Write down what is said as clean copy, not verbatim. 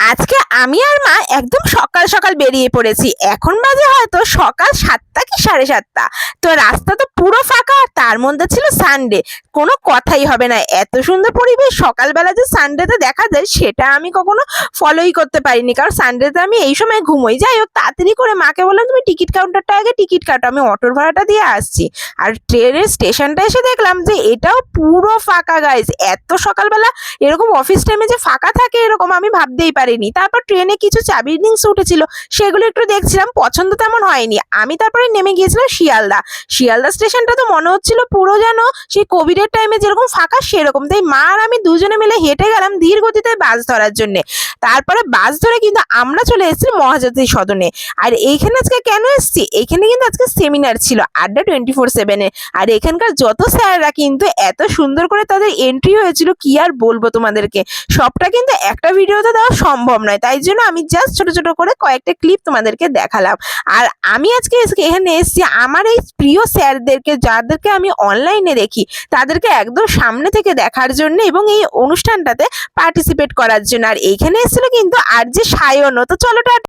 আজকে আমি আর মা একদম সকাল সকাল বেরিয়ে পড়েছি। এখন বাজে হয়তো সকাল 7টা কি 7:30। তো রাস্তা তো পুরো ফাঁকা, তার মধ্যে ছিল সানডে। কোনো কথাই হবে না, এত সুন্দর পরিবেশ সকালবেলা যে সানডেতে দেখা যায় সেটা আমি কখনো ফলোই করতে পারিনি, কারণ সানডেতে আমি এই সময় ঘুমোই। যাই হোক, তাড়াতাড়ি করে মাকে বললাম তুমি টিকিট কাউন্টারটা আগে টিকিট কাটো, আমি অটোর ভাড়াটা দিয়ে আসছি। আর ট্রেনের স্টেশনটা এসে দেখলাম যে এটাও পুরো ফাঁকা গাইজ। এত সকালবেলা এরকম অফিস টাইমে যে ফাঁকা থাকে এরকম আমি ভাবতেই পারিনি। তারপর ট্রেনে কিছু চাবির রিংস উঠেছিল, সেগুলো একটু দেখছিলাম, পছন্দ তেমন হয়নি। আমি তারপরে নেমে গিয়েছিলাম শিয়ালদা। শিয়ালদা স্টেশনটা তো মনে হচ্ছিল পুরো যেন সেই কোভিডের টাইমে যেরকম ফাঁকা সেরকম। তাই মা আর আমি দুজনে মিলে হেঁটে গেলাম ধীর গতিতে বাস ধরার জন্য। তারপরে বাস ধরে কিন্তু আমরা চলে এসেছি মহাজাতি সদনে। আর এইখানে আজকে কেন এসেছি, এখানে কিন্তু আজকে সেমিনার ছিল আড্ডা 24/7-এ। আর এখানকার যত স্যাররা কিন্তু এত সুন্দর করে তাদের এন্ট্রি হয়েছিল, কি আর বলবো তোমাদেরকে। সবটা কিন্তু একটা ভিডিওতে দেওয়া সম্ভব নয়, তাই জন্য আমি জাস্ট ছোট ছোট করে কয়েকটা ক্লিপ তোমাদেরকে দেখালাম। আর আমি আজকে এখানে এসেছি আমার এই প্রিয় স্যারদেরকে, যাদেরকে আমি অনলাইনে দেখি, তাদেরকে একদম সামনে থেকে দেখার জন্য এবং এই অনুষ্ঠানটাতে পার্টিসিপেট করার জন্য। আর এইখানে এসেছিল কিন্তু আর যে সায়ন। তো চলো